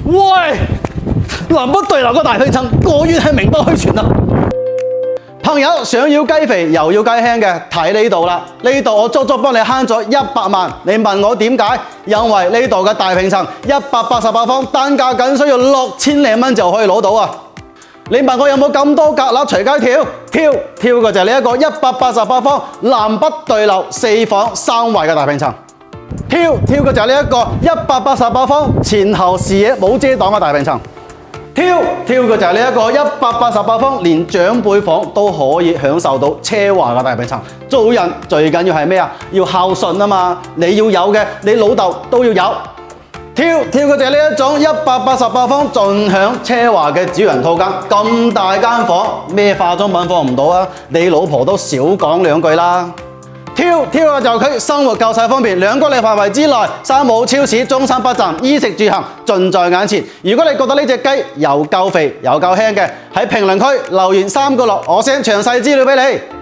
喂，南北對流個大平層果然係名不虛傳啊！朋友想要雞肥又要雞輕嘅，睇呢度啦。呢度我足足幫你慳咗100萬。你問我點解？因為呢度嘅大平層188方，單價僅需要6000零蚊就可以攞到啊！你問我有冇咁多格粒隨街跳嘅就係呢一個188方南北對流4房3衛嘅大平層。跳嘅就係呢一個188方前後視野冇遮擋嘅大平層。跳嘅就係呢一個188方連長輩房都可以享受到奢華嘅大平層。做人最緊要係咩啊？要孝順啊嘛！你要有嘅，你老豆都要有。跳嘅就係呢一種188方盡享奢華嘅主人套間。咁大間房，咩化妝品放唔到啊？你老婆都少講兩句啦。跳嘅就係佢生活夠晒方便，2公里範圍之內，山姆超市、中山北站，衣食住行盡在眼前。如果你覺得呢隻雞又夠肥又夠輕嘅，喺評論區留言3個6，我 send 詳細資料俾你。